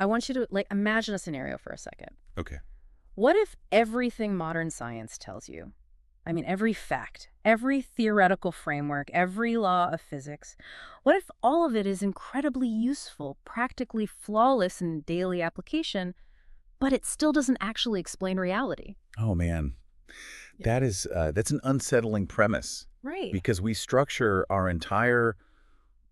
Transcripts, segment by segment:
I want you to, like, imagine a scenario for a second. Okay. What if everything modern science tells you, I mean, every fact, every theoretical framework, every law of physics, what if all of it is incredibly useful, practically flawless in daily application, but it still doesn't actually explain reality? Oh, man. Yeah. That's an unsettling premise Right. because we structure our entire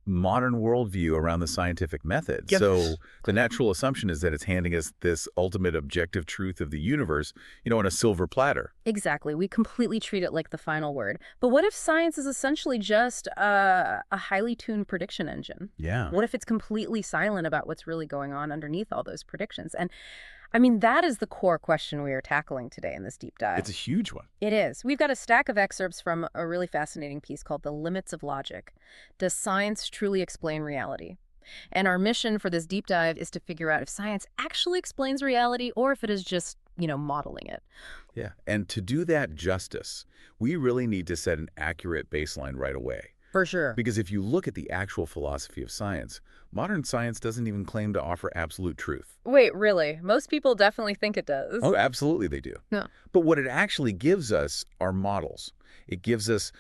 modern worldview around the scientific method. So Yes. the natural assumption is that it's handing us this ultimate objective truth of the universe, on a silver platter. Exactly. We completely treat it like the final word. But what if science is essentially just a highly tuned prediction engine? Yeah. What if it's completely silent about what's really going on underneath all those predictions? And I mean, that is the core question we are tackling today in this deep dive. It's a huge one. It is. We've got a stack of excerpts from a really fascinating piece called The Limits of Logic. Does science truly explain reality? And our mission for this deep dive is to figure out if science actually explains reality or if it is just, modeling it. Yeah. And to do that justice, we really need to set an accurate baseline right away. For sure. Because if you look at the actual philosophy of science, modern science doesn't even claim to offer absolute truth. Wait, really? Most people definitely think it does. Oh, absolutely they do. No. But what it actually gives us are models. It gives us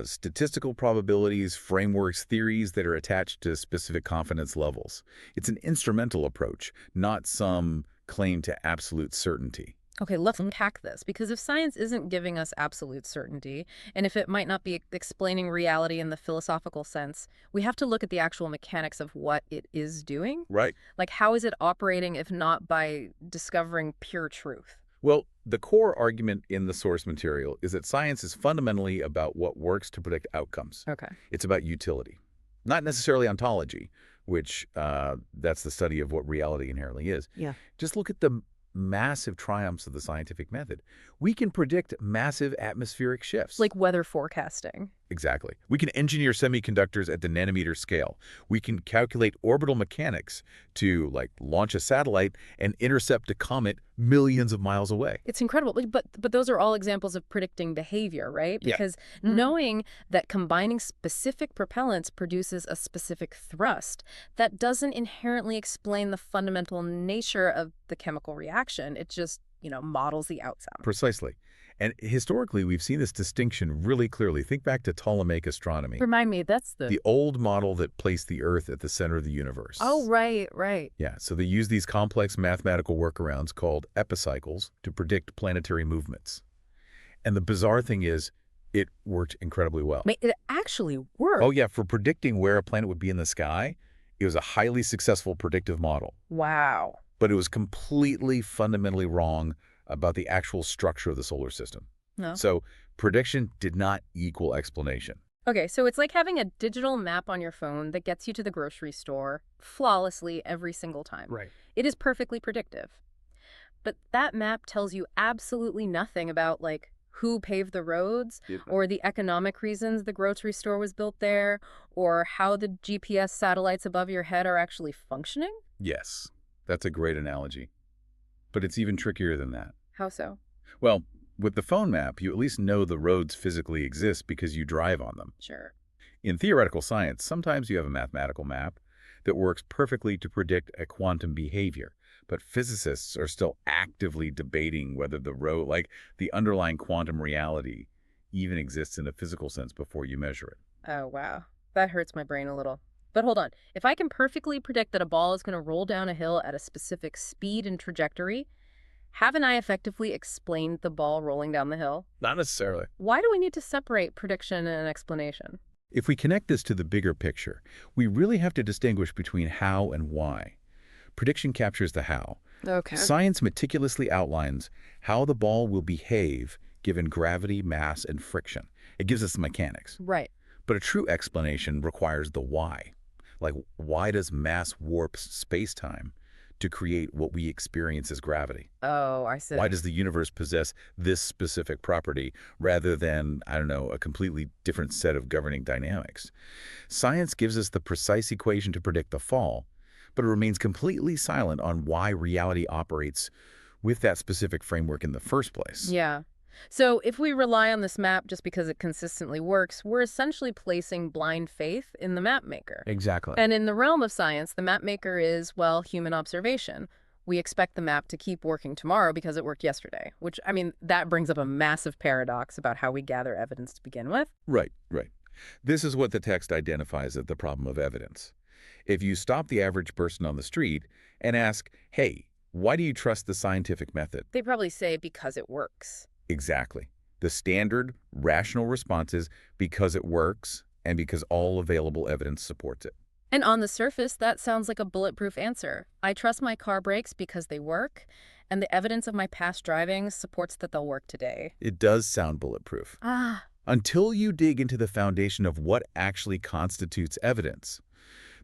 statistical probabilities, frameworks, theories that are attached to specific confidence levels. It's an instrumental approach, not some claim to absolute certainty. Okay, let's unpack this, because if science isn't giving us absolute certainty, and if it might not be explaining reality in the philosophical sense, we have to look at the actual mechanics of what it is doing. Right. Like, how is it operating if not by discovering pure truth? Well, the core argument in the source material is that science is fundamentally about what works to predict outcomes. Okay. It's about utility, not necessarily ontology, which that's the study of what reality inherently is. Yeah. Just look at the massive triumphs of the scientific method. We can predict massive atmospheric shifts. Like weather forecasting. Exactly. We can engineer semiconductors at the nanometer scale. We can calculate orbital mechanics to, launch a satellite and intercept a comet millions of miles away. It's incredible. But those are all examples of predicting behavior, right? Yeah. Because knowing that combining specific propellants produces a specific thrust, that doesn't inherently explain the fundamental nature of the chemical reaction. It just, models the outcome. Precisely. And historically, we've seen this distinction really clearly. Think back to Ptolemaic astronomy, Remind me, that's the old model that placed the Earth at the center of the universe. Oh, right. Yeah, so they use these complex mathematical workarounds called epicycles to predict planetary movements. And the bizarre thing is, it worked incredibly well. Wait, it actually worked. Oh, yeah, for predicting where a planet would be in the sky, it was a highly successful predictive model. Wow. But it was completely fundamentally wrong about the actual structure of the solar system. No. So prediction did not equal explanation. Okay, so it's like having a digital map on your phone that gets you to the grocery store flawlessly every single time. Right. It is perfectly predictive. But that map tells you absolutely nothing about, who paved the roads, or the economic reasons the grocery store was built there, or how the GPS satellites above your head are actually functioning? Yes, that's a great analogy. But it's even trickier than that. How so? Well, with the phone map, you at least know the roads physically exist because you drive on them. Sure. In theoretical science, sometimes you have a mathematical map that works perfectly to predict a quantum behavior. But physicists are still actively debating whether the underlying quantum reality even exists in a physical sense before you measure it. Oh, wow. That hurts my brain a little. But hold on. If I can perfectly predict that a ball is going to roll down a hill at a specific speed and trajectory, haven't I effectively explained the ball rolling down the hill? Not necessarily. Why do we need to separate prediction and explanation? If we connect this to the bigger picture, we really have to distinguish between how and why. Prediction captures the how. Okay. Science meticulously outlines how the ball will behave given gravity, mass, and friction. It gives us the mechanics. Right. But a true explanation requires the why. Why does mass warp space-time to create what we experience as gravity? Oh, I see. Why does the universe possess this specific property rather than, a completely different set of governing dynamics? Science gives us the precise equation to predict the fall, but it remains completely silent on why reality operates with that specific framework in the first place. Yeah. So if we rely on this map just because it consistently works, we're essentially placing blind faith in the map maker. Exactly. And in the realm of science, the map maker is, well, human observation. We expect the map to keep working tomorrow because it worked yesterday, which, I mean, that brings up a massive paradox about how we gather evidence to begin with. Right, right. This is what the text identifies as the problem of evidence. If you stop the average person on the street and ask, hey, why do you trust the scientific method? They probably say because it works. Exactly. The standard, rational response is because it works and because all available evidence supports it. And on the surface, that sounds like a bulletproof answer. I trust my car brakes because they work, and the evidence of my past driving supports that they'll work today. It does sound bulletproof. Ah, Until you dig into the foundation of what actually constitutes evidence.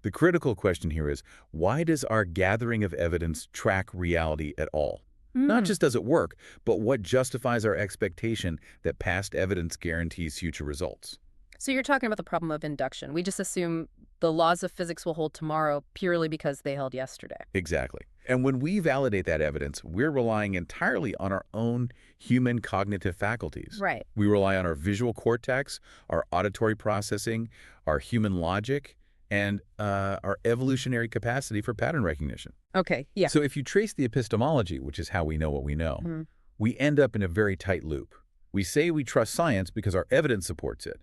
The critical question here is, why does our gathering of evidence track reality at all? Not just does it work, but what justifies our expectation that past evidence guarantees future results. So you're talking about the problem of induction. We just assume the laws of physics will hold tomorrow purely because they held yesterday. Exactly. And when we validate that evidence, we're relying entirely on our own human cognitive faculties. Right. We rely on our visual cortex, our auditory processing, our human logic, and our evolutionary capacity for pattern recognition. Okay, yeah. So if you trace the epistemology, which is how we know what we know, we end up in a very tight loop. We say we trust science because our evidence supports it.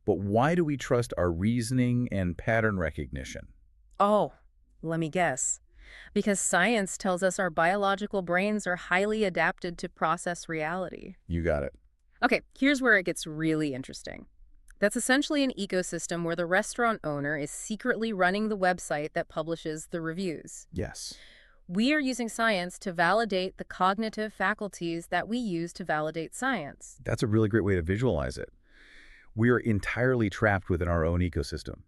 But why do we trust our reasoning and pattern recognition? Oh, let me guess. Because science tells us our biological brains are highly adapted to process reality. You got it. Okay, here's where it gets really interesting. That's essentially an ecosystem where the restaurant owner is secretly running the website that publishes the reviews. Yes. We are using science to validate the cognitive faculties that we use to validate science. That's a really great way to visualize it. We are entirely trapped within our own ecosystem.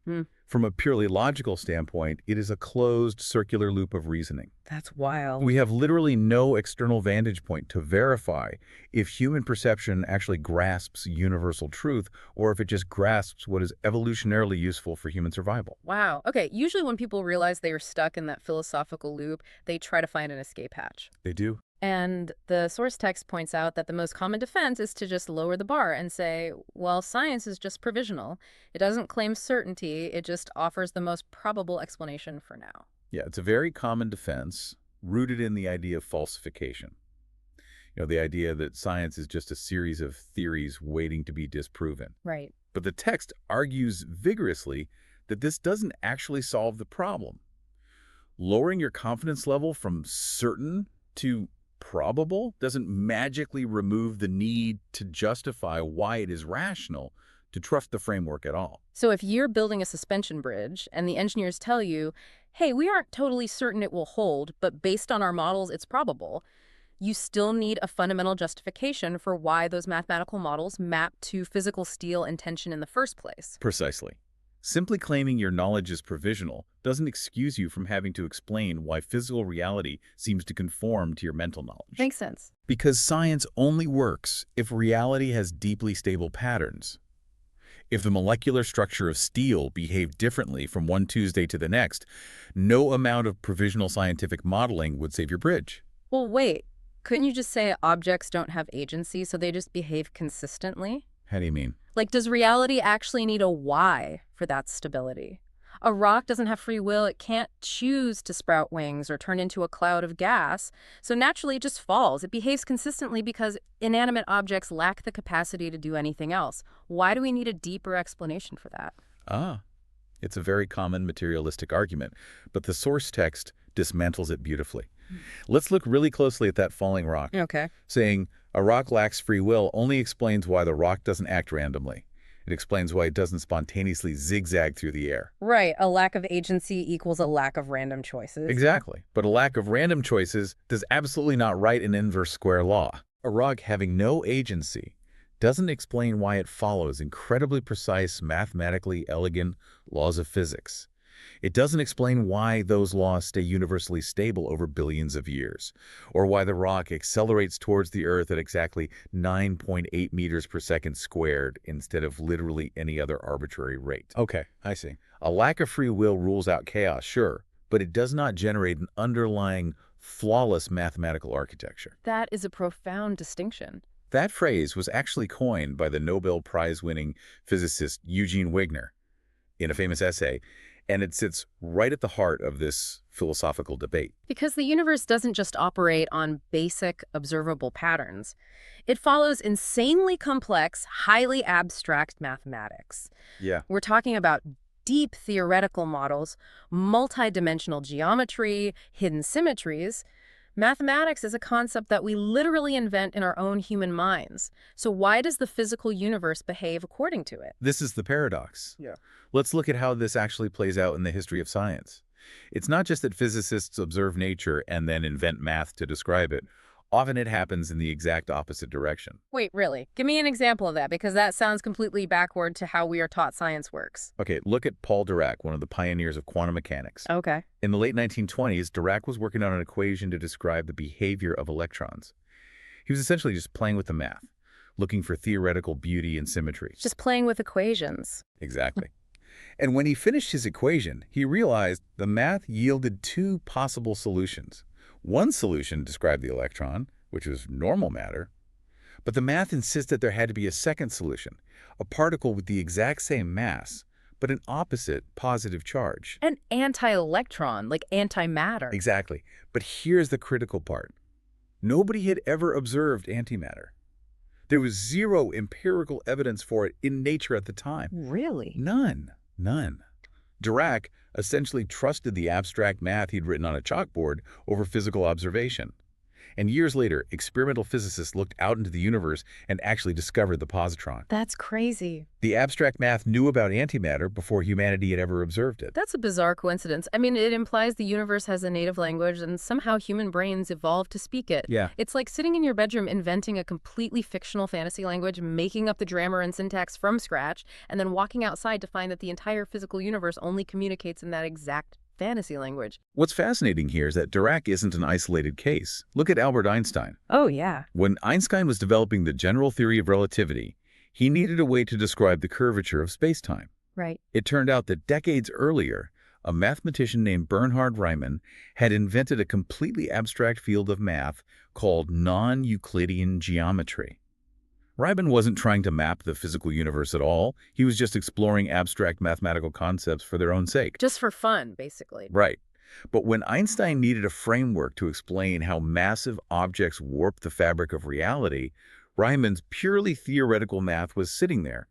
From a purely logical standpoint, it is a closed circular loop of reasoning. That's wild. We have literally no external vantage point to verify if human perception actually grasps universal truth or if it just grasps what is evolutionarily useful for human survival. Wow. Okay, usually when people realize they are stuck in that philosophical loop, they try to find an escape hatch. They do. And the source text points out that the most common defense is to just lower the bar and say, well, science is just provisional. It doesn't claim certainty. It just offers the most probable explanation for now. Yeah, it's a very common defense rooted in the idea of falsification. You know, the idea that science is just a series of theories waiting to be disproven. Right. But the text argues vigorously that this doesn't actually solve the problem. Lowering your confidence level from certain to probable doesn't magically remove the need to justify why it is rational to trust the framework at all. So if you're building a suspension bridge and the engineers tell you, hey, we aren't totally certain it will hold, but based on our models, it's probable, you still need a fundamental justification for why those mathematical models map to physical steel and tension in the first place. Precisely. Simply claiming your knowledge is provisional doesn't excuse you from having to explain why physical reality seems to conform to your mental knowledge. Makes sense. Because science only works if reality has deeply stable patterns. If the molecular structure of steel behaved differently from one Tuesday to the next, no amount of provisional scientific modeling would save your bridge. Well, wait. Couldn't you just say objects don't have agency, so they just behave consistently? How do you mean? Like, does reality actually need a why for that stability? A rock doesn't have free will. It can't choose to sprout wings or turn into a cloud of gas. So naturally, it just falls. It behaves consistently because inanimate objects lack the capacity to do anything else. Why do we need a deeper explanation for that? It's a very common materialistic argument, but the source text dismantles it beautifully. Let's look really closely at that falling rock. Okay. Saying a rock lacks free will only explains why the rock doesn't act randomly. It explains why it doesn't spontaneously zigzag through the air. Right. A lack of agency equals a lack of random choices. Exactly. But a lack of random choices does absolutely not write an inverse square law. A rock having no agency doesn't explain why it follows incredibly precise, mathematically elegant laws of physics. It doesn't explain why those laws stay universally stable over billions of years, or why the rock accelerates towards the Earth at exactly 9.8 meters per second squared instead of literally any other arbitrary rate. Okay, I see. A lack of free will rules out chaos, sure, but it does not generate an underlying, flawless mathematical architecture. That is a profound distinction. That phrase was actually coined by the Nobel Prize-winning physicist Eugene Wigner in a famous essay, and it sits right at the heart of this philosophical debate. Because the universe doesn't just operate on basic, observable patterns. It follows insanely complex, highly abstract mathematics. Yeah. We're talking about deep theoretical models, multidimensional geometry, hidden symmetries. Mathematics is a concept that we literally invent in our own human minds. So why does the physical universe behave according to it? This is the paradox. Yeah. Let's look at how this actually plays out in the history of science. It's not just that physicists observe nature and then invent math to describe it. Often it happens in the exact opposite direction. Wait, really? Give me an example of that, because that sounds completely backward to how we are taught science works. Okay, look at Paul Dirac, one of the pioneers of quantum mechanics. Okay. In the late 1920s, Dirac was working on an equation to describe the behavior of electrons. He was essentially just playing with the math, looking for theoretical beauty and symmetry. Just playing with equations. Exactly. And when he finished his equation, he realized the math yielded two possible solutions. One solution described the electron, which was normal matter, but the math insisted there had to be a second solution, a particle with the exact same mass, but an opposite positive charge. An anti-electron, like antimatter. Exactly. But here's the critical part. Nobody had ever observed antimatter. There was zero empirical evidence for it in nature at the time. Really? None. Dirac essentially trusted the abstract math he'd written on a chalkboard over physical observation. And years later, experimental physicists looked out into the universe and actually discovered the positron. That's crazy. The abstract math knew about antimatter before humanity had ever observed it. That's a bizarre coincidence. I mean, it implies the universe has a native language and somehow human brains evolved to speak it. Yeah. It's like sitting in your bedroom inventing a completely fictional fantasy language, making up the grammar and syntax from scratch, and then walking outside to find that the entire physical universe only communicates in that exact fantasy language. What's fascinating here is that Dirac isn't an isolated case. Look at Albert Einstein. Oh, yeah. When Einstein was developing the general theory of relativity, he needed a way to describe the curvature of spacetime. Right. It turned out that decades earlier, a mathematician named Bernhard Riemann had invented a completely abstract field of math called non-Euclidean geometry. Riemann wasn't trying to map the physical universe at all. He was just exploring abstract mathematical concepts for their own sake. Just for fun, basically. Right. But when Einstein needed a framework to explain how massive objects warp the fabric of reality, Riemann's purely theoretical math was sitting there,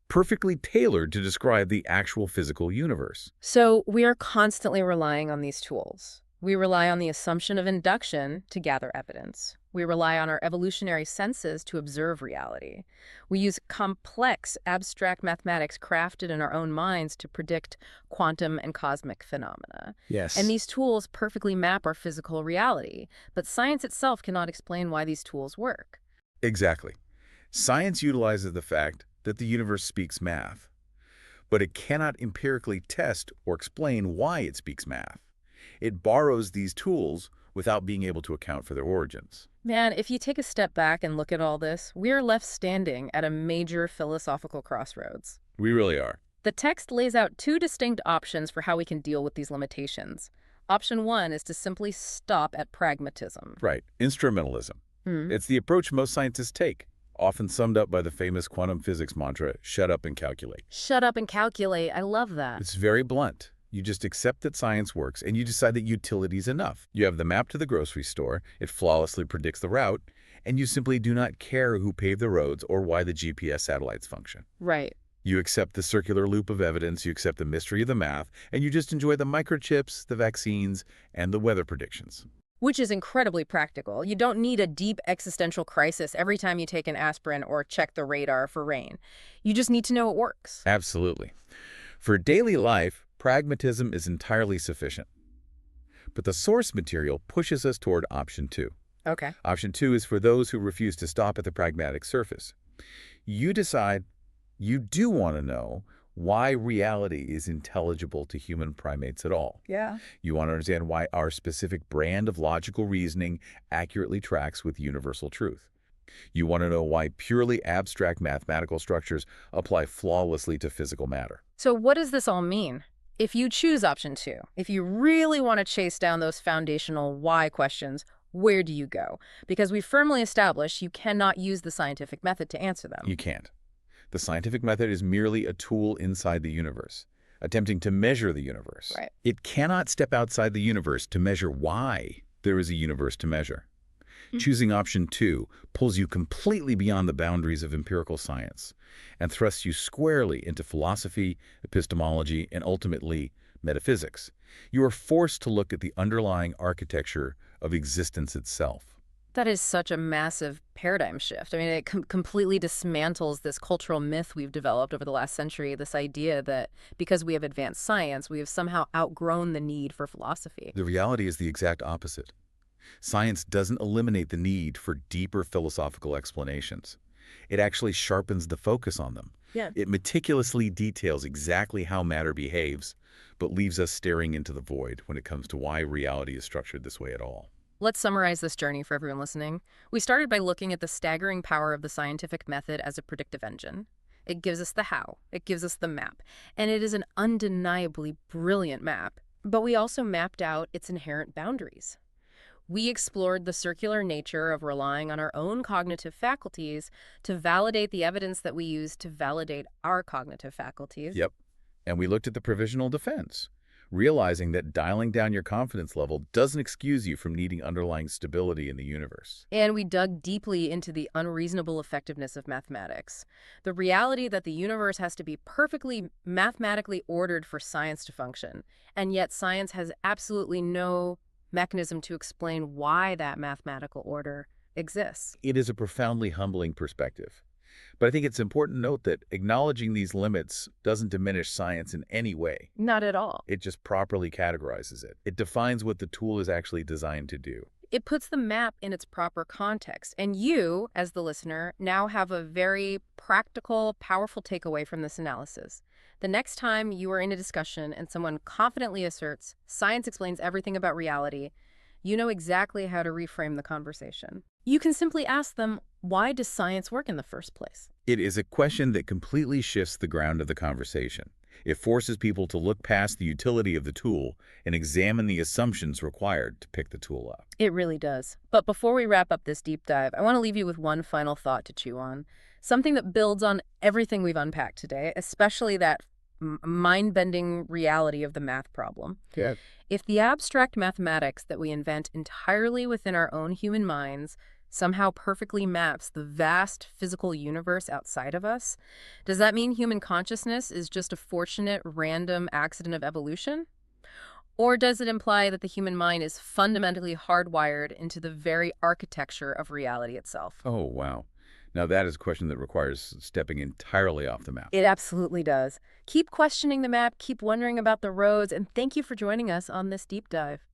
perfectly tailored to describe the actual physical universe. So we are constantly relying on these tools. We rely on the assumption of induction to gather evidence. We rely on our evolutionary senses to observe reality. We use complex, abstract mathematics crafted in our own minds to predict quantum and cosmic phenomena. Yes. And these tools perfectly map our physical reality, but science itself cannot explain why these tools work. Exactly. Science utilizes the fact that the universe speaks math, but it cannot empirically test or explain why it speaks math. It borrows these tools without being able to account for their origins. Man, if you take a step back and look at all this, we're left standing at a major philosophical crossroads. We really are. The text lays out two distinct options for how we can deal with these limitations. Option one is to simply stop at pragmatism. Right. Instrumentalism. It's the approach most scientists take, often summed up by the famous quantum physics mantra, shut up and calculate. Shut up and calculate. I love that. It's very blunt. You just accept that science works, and you decide that utility is enough. You have the map to the grocery store, it flawlessly predicts the route, and you simply do not care who paved the roads or why the GPS satellites function. Right. You accept the circular loop of evidence, you accept the mystery of the math, and you just enjoy the microchips, the vaccines, and the weather predictions. Which is incredibly practical. You don't need a deep existential crisis every time you take an aspirin or check the radar for rain. You just need to know it works. Absolutely. For daily life, pragmatism is entirely sufficient. But the source material pushes us toward option two. Okay. Option two is for those who refuse to stop at the pragmatic surface. You decide you do want to know why reality is intelligible to human primates at all. Yeah. You want to understand why our specific brand of logical reasoning accurately tracks with universal truth. You want to know why purely abstract mathematical structures apply flawlessly to physical matter. So what does this all mean? If you choose option two, if you really want to chase down those foundational why questions, where do you go? Because we firmly established you cannot use the scientific method to answer them. You can't. The scientific method is merely a tool inside the universe, attempting to measure the universe. Right. It cannot step outside the universe to measure why there is a universe to measure. Choosing option 2 pulls you completely beyond the boundaries of empirical science and thrusts you squarely into philosophy, epistemology, and ultimately metaphysics. You are forced to look at the underlying architecture of existence itself. That is such a massive paradigm shift. I mean, it completely dismantles this cultural myth we've developed over the last century, this idea that because we have advanced science, we have somehow outgrown the need for philosophy. The reality is the exact opposite. Science doesn't eliminate the need for deeper philosophical explanations. It actually sharpens the focus on them. Yeah. It meticulously details exactly how matter behaves, but leaves us staring into the void when it comes to why reality is structured this way at all. Let's summarize this journey for everyone listening. We started by looking at the staggering power of the scientific method as a predictive engine. It gives us the how, it gives us the map, and it is an undeniably brilliant map. But we also mapped out its inherent boundaries. We explored the circular nature of relying on our own cognitive faculties to validate the evidence that we use to validate our cognitive faculties. Yep. And we looked at the provisional defense, realizing that dialing down your confidence level doesn't excuse you from needing underlying stability in the universe. And we dug deeply into the unreasonable effectiveness of mathematics. The reality that the universe has to be perfectly mathematically ordered for science to function, and yet science has absolutely no mechanism to explain why that mathematical order exists. It is a profoundly humbling perspective. But I think it's important to note that acknowledging these limits doesn't diminish science in any way. Not at all. It just properly categorizes it. It defines what the tool is actually designed to do. It puts the map in its proper context, and you, as the listener, now have a very practical, powerful takeaway from this analysis. The next time you are in a discussion and someone confidently asserts, science explains everything about reality, you know exactly how to reframe the conversation. You can simply ask them, why does science work in the first place? It is a question that completely shifts the ground of the conversation. It forces people to look past the utility of the tool and examine the assumptions required to pick the tool up. It really does. But before we wrap up this deep dive, I want to leave you with one final thought to chew on. Something that builds on everything we've unpacked today, especially that mind-bending reality of the math problem. Yeah. If the abstract mathematics that we invent entirely within our own human minds somehow perfectly maps the vast physical universe outside of us, does that mean human consciousness is just a fortunate random accident of evolution? Or does it imply that the human mind is fundamentally hardwired into the very architecture of reality itself? Oh, wow. Now that is a question that requires stepping entirely off the map. It absolutely does. Keep questioning the map, keep wondering about the roads, and thank you for joining us on this deep dive.